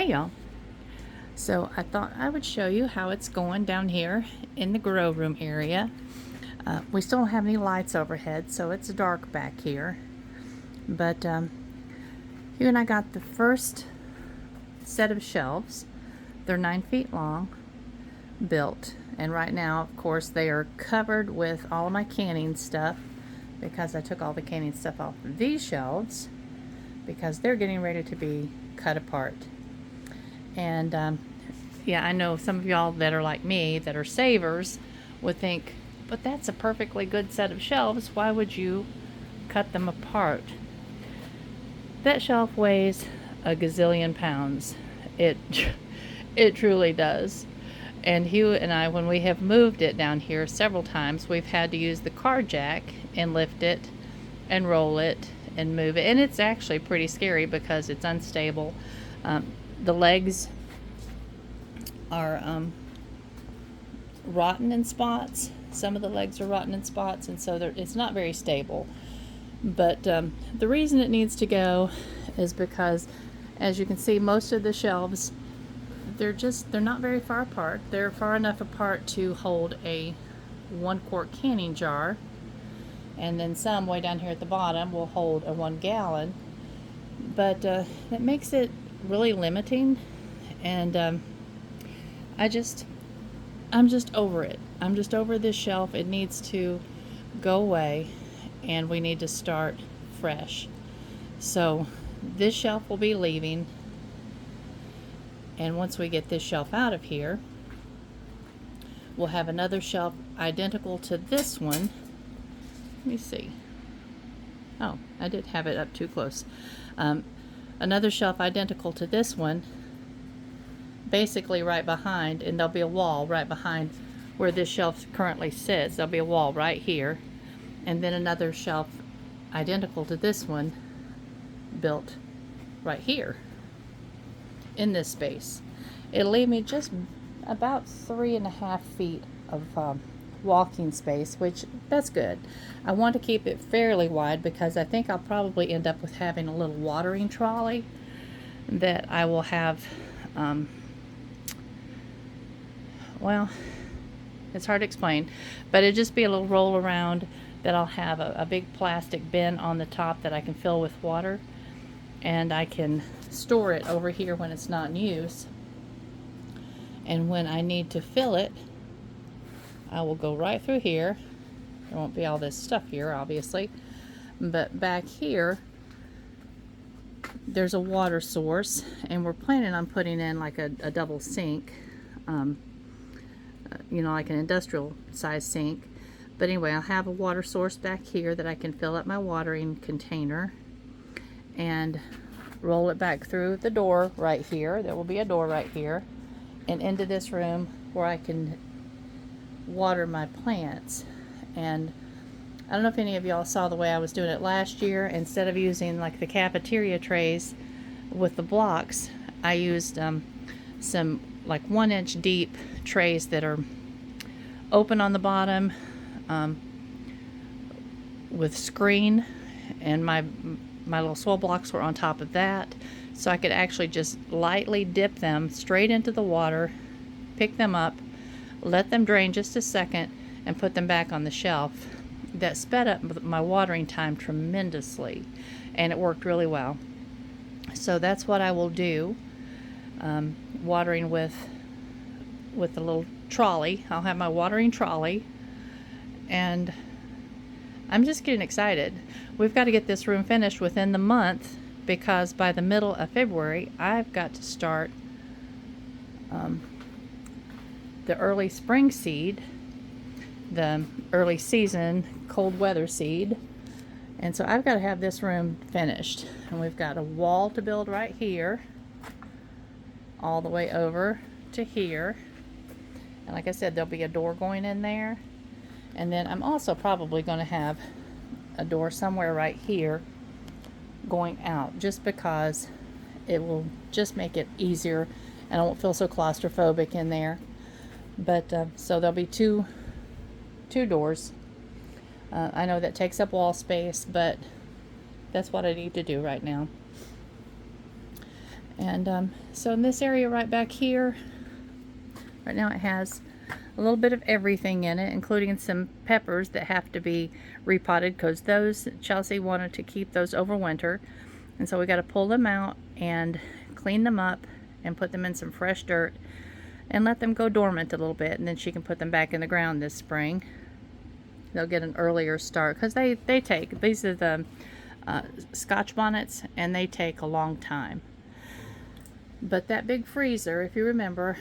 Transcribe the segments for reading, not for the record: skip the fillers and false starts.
Hey y'all. So I thought I would show you how it's going down here in the grow room area. We still don't have any lights overhead, so it's dark back here. But Hugh and I got the first set of shelves. They're 9 feet long, built. And right now, of course, they are covered with all of my canning stuff because I took all the canning stuff off of these shelves because they're getting ready to be cut apart. And yeah, I know some of y'all that are like me, that are savers, would think, but that's a perfectly good set of shelves. Why would you cut them apart? That shelf weighs a gazillion pounds. It truly does. And Hugh and I, when we have moved it down here several times, we've had to use the car jack and lift it and roll it and move it. And it's actually pretty scary because it's unstable. The legs are rotten in spots. Some of the legs are rotten in spots, and so it's not very stable. But the reason it needs to go is because, as you can see, most of the shelves, they're not very far apart. They're far enough apart to hold a 1-quart canning jar, and then some way down here at the bottom will hold a 1 gallon. But it makes it really limiting, and I'm just over it. I'm just over this shelf. It needs to go away, and we need to start fresh. So this shelf will be leaving, and once we get this shelf out of here, we'll have another shelf identical to this one. Let me see. Oh, I did have it up too close. Another shelf identical to this one, basically right behind, and there'll be a wall right behind where this shelf currently sits. There'll be a wall right here, and then another shelf identical to this one built right here in this space. It'll leave me just about 3.5 feet of walking space, which that's good. I want to keep it fairly wide because I think I'll probably end up with having a little watering trolley that I will have. Well, it's hard to explain, but it'll just be a little roll around that I'll have a big plastic bin on the top that I can fill with water, and I can store it over here when it's not in use. And when I need to fill it, I will go right through here. There won't be all this stuff here, obviously, but back here there's a water source, and we're planning on putting in like a double sink, you know, like an industrial size sink. But anyway, I'll have a water source back here that I can fill up my watering container and roll it back through the door right here. There will be a door right here, and into this room where I can water my plants. And I don't know if any of y'all saw the way I was doing it last year. Instead of using like the cafeteria trays with the blocks, I used some like 1-inch deep trays that are open on the bottom with screen, and my little soil blocks were on top of that, so I could actually just lightly dip them straight into the water, pick them up, let them drain just a second, and put them back on the shelf. That sped up my watering time tremendously, and it worked really well. So that's what I will do, watering with the little trolley. I'll have my watering trolley, and I'm just getting excited. We've got to get this room finished within the month, because by the middle of February I've got to start the early spring seed, the early season cold weather seed. And so I've got to have this room finished, and we've got a wall to build right here all the way over to here, and like I said, there'll be a door going in there, and then I'm also probably going to have a door somewhere right here going out, just because it will just make it easier and I won't feel so claustrophobic in there. But so there'll be two doors. I know that takes up wall space, but that's what I need to do right now. And so in this area right back here, right now it has a little bit of everything in it, including some peppers that have to be repotted because those, Chelsea wanted to keep those over winter. And so we got to pull them out and clean them up and put them in some fresh dirt and let them go dormant a little bit, and then she can put them back in the ground this spring. They'll get an earlier start because they take, these are the Scotch bonnets, and they take a long time. But that big freezer, if you remember,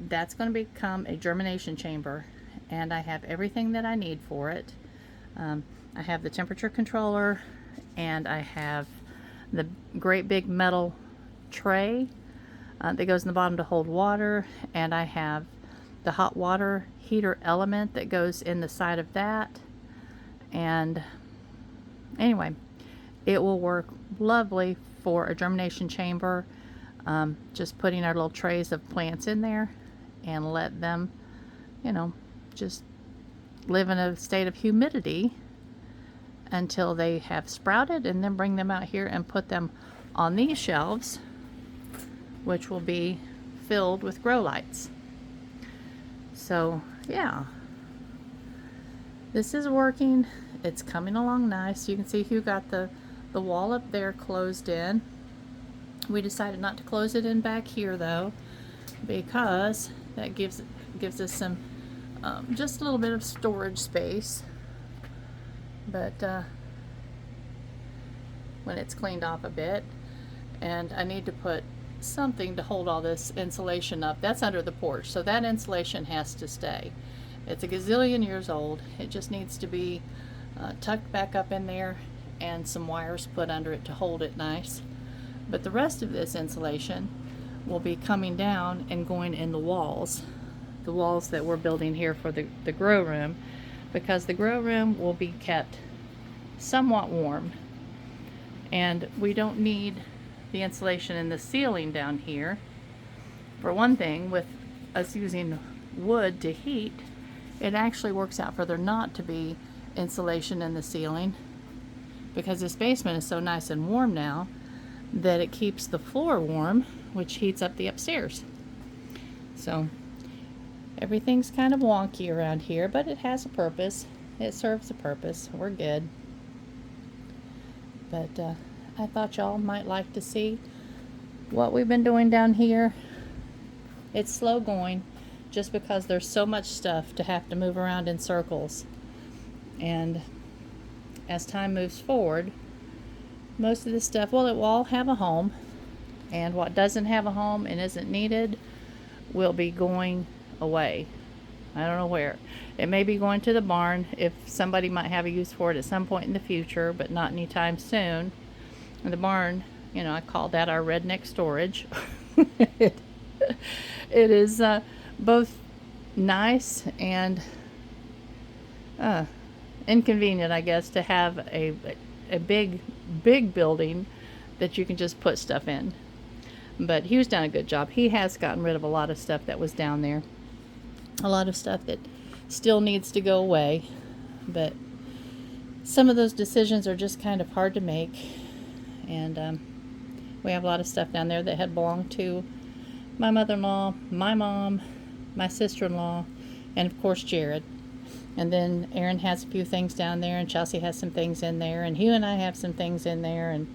that's going to become a germination chamber, and I have everything that I need for it. I have the temperature controller, and I have the great big metal tray that goes in the bottom to hold water, and I have the hot water heater element that goes in the side of that. And anyway, it will work lovely for a germination chamber. Just putting our little trays of plants in there and let them, you know, just live in a state of humidity until they have sprouted, and then bring them out here and put them on these shelves, which will be filled with grow lights. So yeah, this is working. It's coming along nice. You can see Hugh got the wall up there closed in. We decided not to close it in back here though, because that gives us some just a little bit of storage space. But when it's cleaned off a bit, and I need to put something to hold all this insulation up. That's under the porch, so that insulation has to stay. It's a gazillion years old. It just needs to be tucked back up in there and some wires put under it to hold it nice. But the rest of this insulation will be coming down and going in the walls that we're building here for the grow room, because the grow room will be kept somewhat warm, and we don't need the insulation in the ceiling down here. For one thing, with us using wood to heat, it actually works out for there not to be insulation in the ceiling, because this basement is so nice and warm now that it keeps the floor warm, which heats up the upstairs. So everything's kind of wonky around here, but it has a purpose. It serves a purpose. We're good. But I thought y'all might like to see what we've been doing down here. It's slow going just because there's so much stuff to have to move around in circles. And as time moves forward, most of this stuff, well, it will all have a home, and what doesn't have a home and isn't needed will be going away. I don't know where. It may be going to the barn if somebody might have a use for it at some point in the future, but not anytime soon. And the barn, you know, I call that our redneck storage. it is both nice and inconvenient, I guess, to have a big building that you can just put stuff in. But Hugh's done a good job. He has gotten rid of a lot of stuff that was down there. A lot of stuff that still needs to go away. But some of those decisions are just kind of hard to make. And we have a lot of stuff down there that had belonged to my mother-in-law, my mom, my sister-in-law, and of course Jared. And then Aaron has a few things down there, and Chelsea has some things in there, and Hugh and I have some things in there. And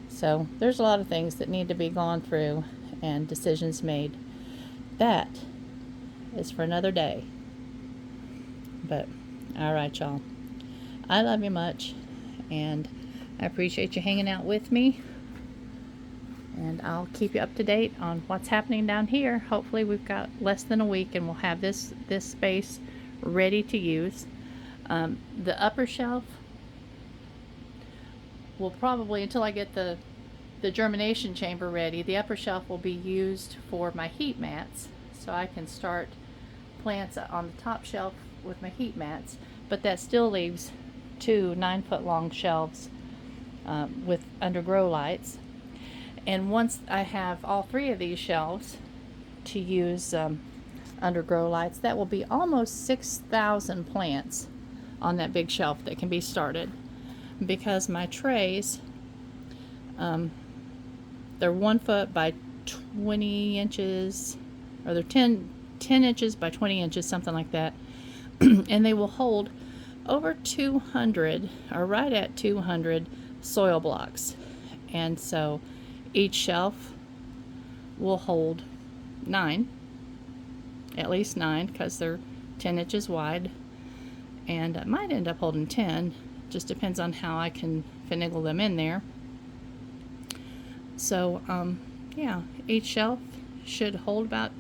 so there's a lot of things that need to be gone through and decisions made. That is for another day. But all right, y'all, I love you much, and I appreciate you hanging out with me, and I'll keep you up to date on what's happening down here. Hopefully we've got less than a week and we'll have this space ready to use. The upper shelf will probably, until I get the germination chamber ready, the upper shelf will be used for my heat mats, so I can start plants on the top shelf with my heat mats. But that still leaves 2 9-foot long shelves with under grow lights. And once I have all 3 of these shelves to use under grow lights, that will be almost 6,000 plants on that big shelf that can be started, because my trays, they're 1 foot by 20 inches, or they're 10 inches by 20 inches, something like that. And they will hold over 200, or right at 200 soil blocks. And so each shelf will hold 9, at least 9, because they're 10 inches wide, and I might end up holding 10, just depends on how I can finagle them in there. So yeah, each shelf should hold about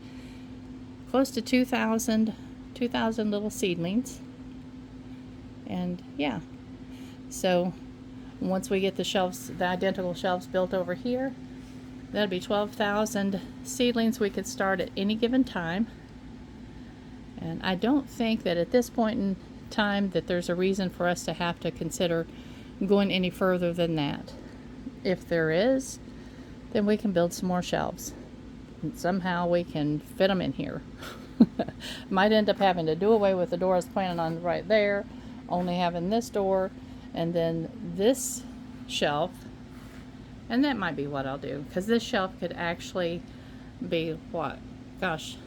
close to 2,000 little seedlings. And yeah, so once we get the shelves, the identical shelves built over here, that'll be 12,000 seedlings we could start at any given time. And I don't think that at this point in time that there's a reason for us to have to consider going any further than that. If there is, then we can build some more shelves. And somehow we can fit them in here. Might end up having to do away with the door I was planning on right there, only having this door and then this shelf. And that might be what I'll do, because this shelf could actually be, what, gosh,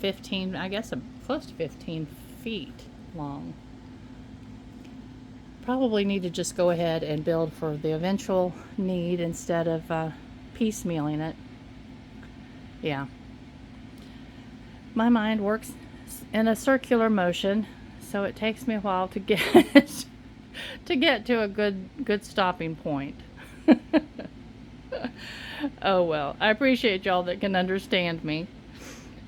15, I guess close to 15 feet long. Probably need to just go ahead and build for the eventual need instead of piecemealing it. Yeah. My mind works in a circular motion, so it takes me a while to get to get to a good stopping point. Oh well, I appreciate y'all that can understand me.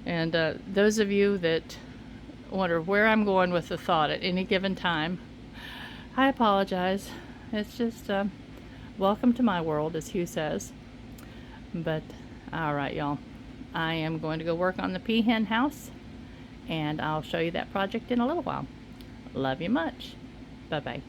And those of you that wonder where I'm going with the thought at any given time, I apologize. It's just welcome to my world, as Hugh says. But all right, y'all, I am going to go work on the peahen house, and I'll show you that project in a little while. Love you much. Bye-bye.